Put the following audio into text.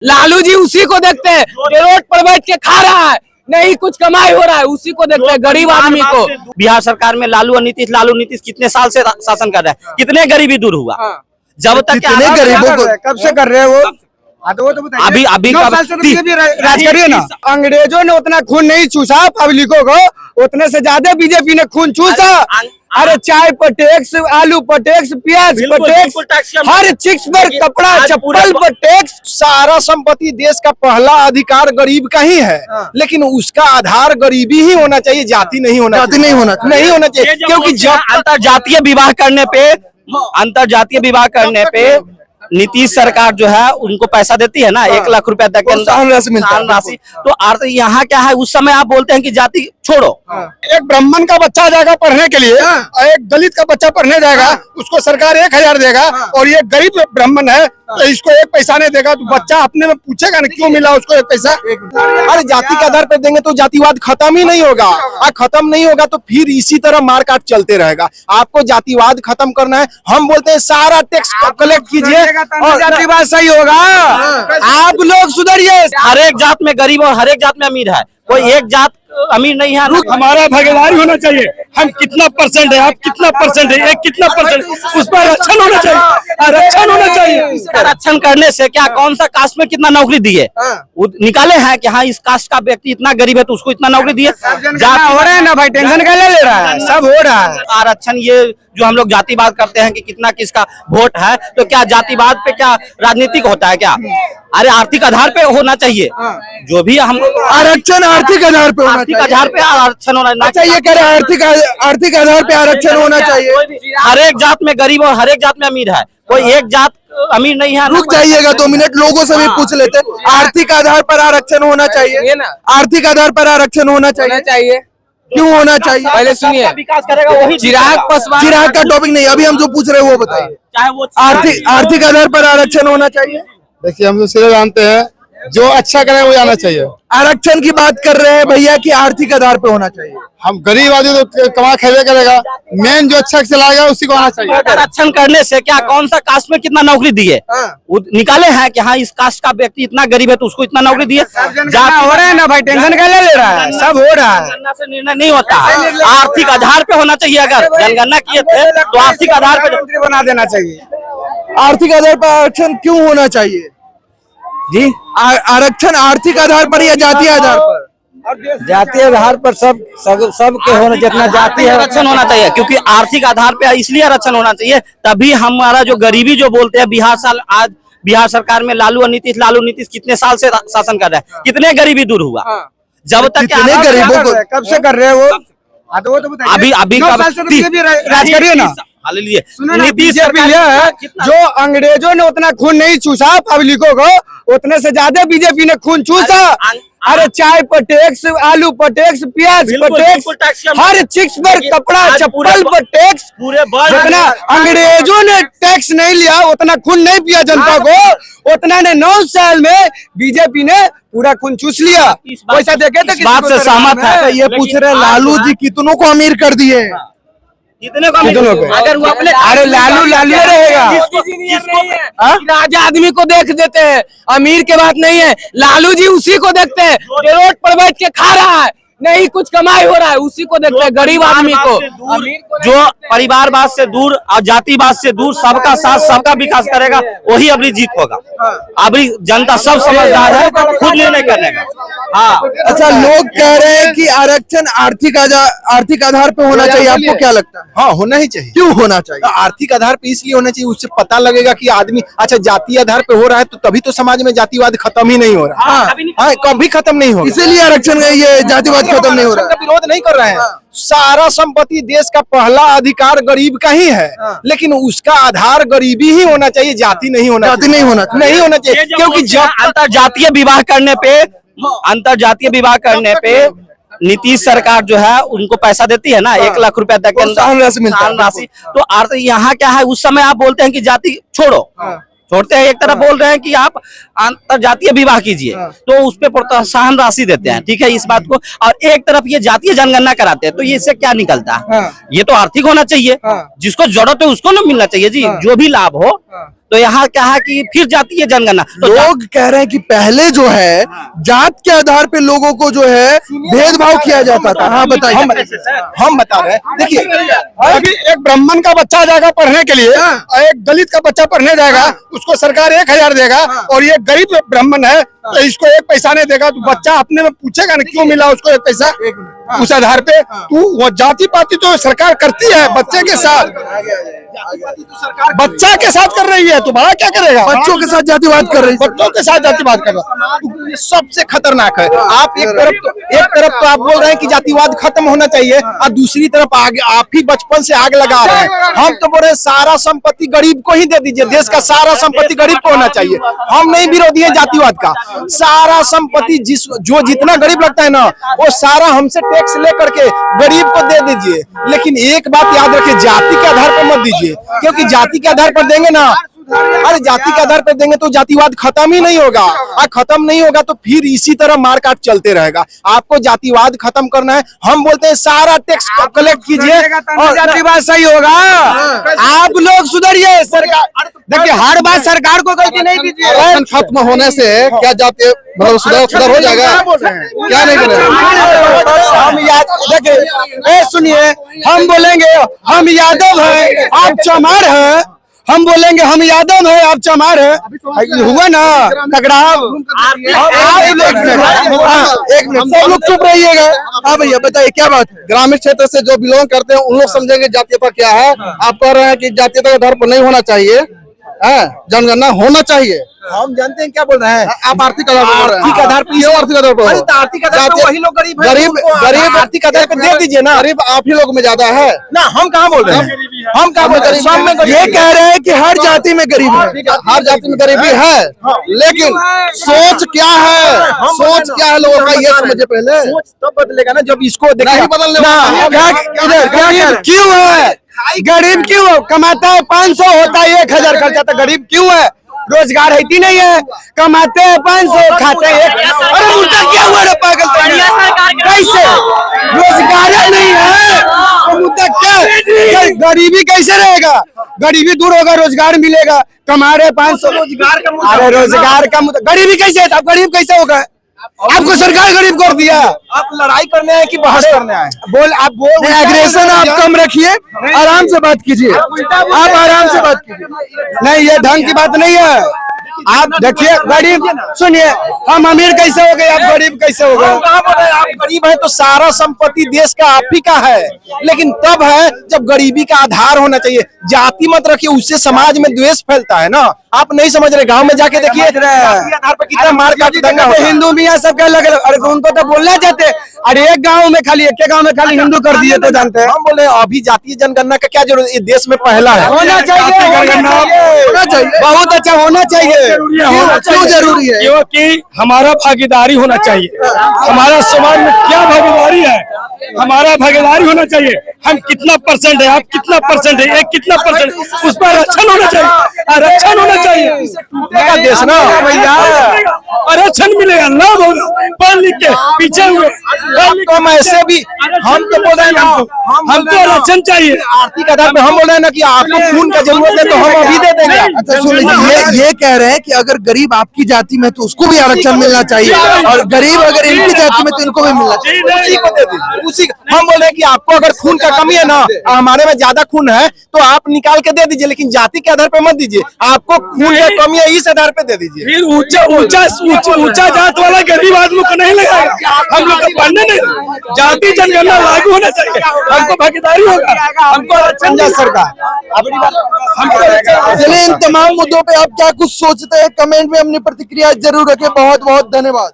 लालू जी उसी को देखते हैं जो रोड पर बैठ के खा रहा है, नहीं कुछ कमाई हो रहा है, उसी को देखते हैं, गरीब आदमी को। बिहार सरकार में लालू नीतीश कितने साल से शासन कर रहा है, कितने गरीबी दूर हुआ? जब तक कितने गरीबों को कब से कर रहे हैं वो? वो तो अभी राज करिए ना। अंग्रेजों ने उतना खून नहीं चूसा पब्लिकों को, उतने से ज्यादा बीजेपी ने खून चूसा। अरे चाय पर टैक्स, आलू पर टैक्स, प्याज पर टैक्स, हर चीज पर, कपड़ा चप्पल पर टैक्स। सारा संपत्ति देश का पहला अधिकार गरीब का ही है, लेकिन उसका आधार गरीबी ही होना चाहिए, जाति नहीं होना चाहिए। क्योंकि जब अंतरजातीय विवाह करने पे नीतीश सरकार जो है उनको पैसा देती है ना, 1 लाख रुपया तक के राशि। तो यहाँ क्या है, उस समय आप बोलते हैं कि जाति छोड़ो। एक ब्राह्मण का बच्चा जाएगा पढ़ने के लिए, एक दलित का बच्चा पढ़ने जाएगा, उसको सरकार 1000 देगा, और ये गरीब ब्राह्मण है तो इसको 1 पैसा नहीं देगा, तो बच्चा अपने में पूछेगा ना क्यों मिला उसको 1 पैसा। अरे जाति के आधार पर देंगे तो जातिवाद खत्म ही नहीं होगा, और खत्म नहीं होगा तो फिर इसी तरह मारकाट चलते रहेगा। आपको जातिवाद खत्म करना है, हम बोलते हैं सारा टैक्स कलेक्ट कीजिए और जातिवाद सही होगा। आप लोग सुधरिए। हर एक जात में गरीब और हर एक जात में अमीर है, कोई एक जात अमीर नहीं है। हमारा भागीदारी होना चाहिए, हम कितना परसेंट है, आप कितना परसेंट है, एक कितना परसेंट, उस पर आरक्षण होना चाहिए, आरक्षण होना चाहिए। आरक्षण करने से क्या, कौन सा कास्ट में कितना नौकरी दिए निकाले हैं कि हाँ इस कास्ट का व्यक्ति इतना गरीब है तो उसको इतना नौकरी दिए। हो रहा है ना भाई, टेंशन क्या ले रहा है, सब हो रहा है। आरक्षण ये जो हम लोग जातिवाद करते हैं कि कितना किसका वोट है, तो क्या जातिवाद पे क्या राजनीतिक होता है क्या? अरे आर्थिक आधार पे होना चाहिए, जो भी हम आरक्षण आर्थिक आधार पे आरक्षण होना चाहिए। कह रहे आर्थिक आधार पे आरक्षण होना चाहिए। हर एक जात में गरीब और हर एक जात में अमीर है, कोई एक जात अमीर नहीं है। रुक जाइएगा 2 मिनट, लोगों से भी पूछ लेते। आर्थिक आधार पर आरक्षण होना चाहिए, आर्थिक आधार पर आरक्षण होना चाहिए। क्यों होना चाहिए? पहले सुनिए, विकास करेगा वही। चिराग का टॉपिक नहीं, अभी हम जो पूछ रहे हैं वो बताइए। चाहे वो आर्थिक आधार पर आरक्षण होना चाहिए। देखिए हम तो सिर्फ जानते हैं जो अच्छा करे वो जाना चाहिए। आरक्षण की बात कर रहे हैं भैया कि आर्थिक आधार पे होना चाहिए। हम गरीब आदमी तो कमा खेबे करेगा, मेन जो अच्छा चलाएगा उसी को आना चाहिए। आरक्षण करने से क्या, कौन सा कास्ट में कितना नौकरी दिए निकाले हैं कि हाँ इस कास्ट का व्यक्ति इतना गरीब है तो उसको इतना नौकरी दिए। हो रहा है ना भाई, टेंशन क्या ले रहा है, सब हो रहा है। जनगणना से निर्णय नहीं होता है, आर्थिक आधार पे होना चाहिए। अगर जनगणना किए थे तो आर्थिक आधार पे बना देना चाहिए। आर्थिक आधार पर आरक्षण क्यों होना चाहिए जी? आरक्षण आर्थिक आधार पर या जातीय आधार पर? जातीय आधार पर सबके होना, जितना जाति है आरक्षण होना चाहिए, क्योंकि आर्थिक आधार पे इसलिए आरक्षण होना चाहिए, तभी हमारा जो गरीबी जो बोलते हैं बिहार सरकार में लालू नीतीश कितने साल से शासन कर रहा है, कितने गरीबी दूर हुआ? जब तक कितने गरीबों को कब से कर रहे हैं वो? वो तो अभी राज करिए ना। नीतीश है जो अंग्रेजों ने उतना खून नहीं चूसा पब्लिकों को, उतने से ज्यादा बीजेपी ने खून चूसा। अरे चाय पर टैक्स, आलू पर टैक्स, प्याज पर टैक्स, हर चीज पर, कपड़ा चप्पल पर टैक्स। जितना अंग्रेजों ने टैक्स नहीं लिया, उतना खून नहीं पिया जनता को, उतना ने 9 साल में बीजेपी ने पूरा खून चूस लिया। पैसा देके तो इस बात से सहमत है। ये पूछ रहे लालू जी कितनों को अमीर कर दिए? कितने को? अगर वो अपने, अरे लालू रहेगा, राजा आदमी को देख देते हैं, अमीर के बात नहीं है। लालू जी उसी को देखते हैं जो रोड पर बैठ के खा रहा है, नहीं कुछ कमाई हो रहा है, उसी को देखते हैं, गरीब आदमी को। जो परिवारवाद से दूर और जातिवाद से दूर सबका साथ सबका विकास करेगा, वही अपनी जीत होगा। अभी जनता सब समझदार है, खुद निर्णय करने का। हाँ, अच्छा, लोग कह रहे हैं कि आरक्षण आर्थिक आधार पे होना चाहिए, आपको क्या लगता है? हाँ, होना ही चाहिए। क्यों होना चाहिए? आर्थिक आधार पे इसलिए होना चाहिए, उससे पता लगेगा कि आदमी अच्छा जातीय आधार पे हो रहा है, तो तभी तो समाज में जातिवाद खत्म ही नहीं हो रहा। हाँ, कभी खत्म नहीं होगा। इसीलिए आरक्षण ये जातिवाद खत्म नहीं हो रहा है। विरोध नहीं कर रहे हैं। सारा संपत्ति देश का पहला अधिकार गरीब का ही है, लेकिन उसका आधार गरीबी ही होना चाहिए, जाति नहीं होना चाहिए। क्योंकि जब अंतरजातीय विवाह करने पे नीतीश सरकार जो है उनको पैसा देती है ना, 1 लाख रुपया तक के राशि। तो यहाँ क्या है, उस समय आप बोलते हैं कि जाति छोड़ते हैं, एक तरफ बोल रहे हैं कि आप अंतरजातीय विवाह कीजिए, तो उस पर प्रोत्साहन राशि देते हैं, ठीक है इस बात को, और एक तरफ ये जातीय जनगणना कराते हैं, तो ये इससे क्या निकलता है? ये तो आर्थिक होना चाहिए, जिसको जरूरत है उसको ना मिलना चाहिए जी, जो भी लाभ हो। तो यहाँ क्या है कि फिर जाती है जनगणना। तो लोग कह रहे हैं कि पहले जो है जात के आधार पे लोगों को जो है भेदभाव किया जाता था। हाँ बताइए। हम बता रहे हैं, देखिए अभी एक ब्राह्मण का बच्चा जाएगा पढ़ने के लिए, एक दलित का बच्चा पढ़ने जाएगा, उसको सरकार 1000 देगा, और ये गरीब ब्राह्मण है तो इसको 1 पैसा नहीं देगा। तो बच्चा अपने में पूछेगा ना क्यों मिला उसको 1 पैसा। उस आधार पे तू वो जाति पाति तो सरकार करती है बच्चे के साथ, बच्चा के साथ कर रही है, तो बड़ा क्या करेगा? बच्चों के साथ जातिवाद कर रही है। बच्चों के साथ जातिवाद कर रहा है। ये सबसे खतरनाक है। आप एक तरफ तो आप बोल रहे हैं कि जातिवाद खत्म होना चाहिए, और दूसरी तरफ आगे आप ही बचपन से आग लगा रहे हैं। हम तो बोल रहे हैं सारा संपत्ति गरीब को ही दे दीजिए, देश का सारा संपत्ति गरीब को होना चाहिए। हम नहीं विरोधी है जातिवाद का, सारा संपत्ति जो जितना गरीब लगता है ना, वो सारा हमसे टैक्स लेकर के गरीब को दे दीजिए। लेकिन एक बात याद रखिए, जाति के आधार पर मत दीजिए, क्योंकि जाति के आधार पर देंगे ना, अरे जाति के आधार पर देंगे तो जातिवाद खत्म ही नहीं होगा, और खत्म नहीं होगा तो फिर इसी तरह मारकाट चलते रहेगा। आपको जातिवाद खत्म करना है, हम बोलते हैं सारा टैक्स कलेक्ट कीजिए और जातिवाद सही होगा। आप लोग सुधरिए, सरकार देखिए हर बात सरकार को गलती नहीं दीजिए। राशन खत्म होने से क्या जाति मतलब सुधार हो जाएगा? क्या नहीं करेगा? हम देखिए सुनिए, हम बोलेंगे हम यादव हैं आप चमार हैं, हम बोलेंगे हम यादव हैं आप चमार हैं, हुआ ना टकराव। एक मिनट सब लोग चुप रहिएगा। हाँ भैया बताइए क्या बात है? ग्रामीण क्षेत्र से जो बिलोंग करते हैं उन लोग समझेंगे जातीयता क्या है। आप कह रहे हैं कि जातीयता के आधार पर नहीं होना चाहिए, जनगणना होना चाहिए। हम जानते हैं क्या बोल रहे हैं। आप आर्थिक आधार पर आर्थिक आधार पर, आर्थिक आधार पर अरे तो आर्थिक आधार पर वही लोग गरीब हैं, गरीब आर्थिक आधार पर दे दीजिए ना। गरीब आप ही लोग में ज्यादा है ना, हम कहाँ बोल रहे हैं, हम कहाँ बोल रहे हैं, सब में गरीब। ये कह रहे हैं कि हर जाति में गरीब है, हर जाति में गरीबी है, लेकिन सोच क्या है, सोच क्या है लोगों का ये समझे पहले। सोच तब बदलेगा ना जब इसको नहीं बदलने वाला। क्यों है गरीब? क्यों कमाता है 500 होता है 1000 खर्चा, तो गरीब क्यों है? रोजगार है नहीं है, कमाते हैं 500 खाते हैं 1। अरे मुद्दा क्या हुआ रे पागल? कैसे रोजगार नहीं है तो मुद्दा क्या? गरीबी कैसे रहेगा? गरीबी दूर होगा, रोजगार मिलेगा, कमा रहे 500 रोजगार का मुद्दा। अरे रोजगार का मुद्दा, गरीबी कैसे है? आप गरीब कैसे होगा? आपको सरकार गरीब कर दिया। आप लड़ाई करने आए कि बहस करने आए? आप बोल एग्रेशन आप कम रखिए, आराम से बात कीजिए, आप आराम से बात कीजिए। नहीं, ये ढंग की बात नहीं है। आप देखिए गरीब, सुनिए हम अमीर कैसे हो गए, आप गरीब कैसे हो गए? हम कहाँ बोल रहे हैं आप गरीब है तो सारा संपत्ति देश का आप ही का है, लेकिन तब है जब गरीबी का आधार होना चाहिए। जाति मत रखिए, उससे समाज में द्वेष फैलता है ना। आप नहीं समझ रहे, गांव में जाके देखिए आधार पर कितना मार काट दंगा होता है। हिंदू मियाँ सबके अलग अलग, अरे उनको तो बोलना चाहते, अरे एक गांव में खाली हिंदू कर दिए तो जानते हैं। हम बोले अभी जातीय जनगणना का क्या जरूरत, ये देश में पहला है, होना चाहिए, होना चाहिए, बहुत अच्छा होना चाहिए। क्यों जरूरी है? क्योंकि हमारा भागीदारी होना चाहिए। हमारा समाज में क्या भागीदारी है, हमारा भागीदारी होना चाहिए। हम कितना परसेंट है, आप कितना परसेंट है, एक कितना परसेंट, उस पर आरक्षण होना चाहिए, आरक्षण होना चाहिए। देश ना भैया आरक्षण मिलेगा, लाभ होगा। पढ़ लिख के पीछे हुए तो हम ऐसे भी, हम तो बोल रहे हैं हमको आरक्षण चाहिए आर्थिक आधार पे। हम बोल रहे हैं ना कि आपको खून का जरूरत है तो हम अभी दे देंगे। अच्छा सुन लीजिए, ये कह रहे हैं कि अगर गरीब आपकी जाति में तो उसको भी आरक्षण मिलना चाहिए, और गरीब अगर इनकी जाति में तो इनको भी मिलना चाहिए। उसी को दे दीजिए, उसी हम बोल रहे हैं कि आपको अगर खून का कमी है ना, हमारे में ज्यादा खून है तो आप निकाल के दे दीजिए, लेकिन जाति के आधार पे मत दीजिए। आपको खून का कमी है इस आधार पे दे दीजिए। फिर ऊंचा जात वाला गरीब आदमी को नहीं लगाएगा। हम लोग को पढ़ने नहीं, जाति जनगणना लागू होना चाहिए, हमको भागीदारी होगा, हमको आरक्षण जा सरकार। चलिए इन तमाम मुद्दों पे आप क्या कुछ सोचते हैं कमेंट में अपनी प्रतिक्रिया जरूर रखें। बहुत बहुत धन्यवाद।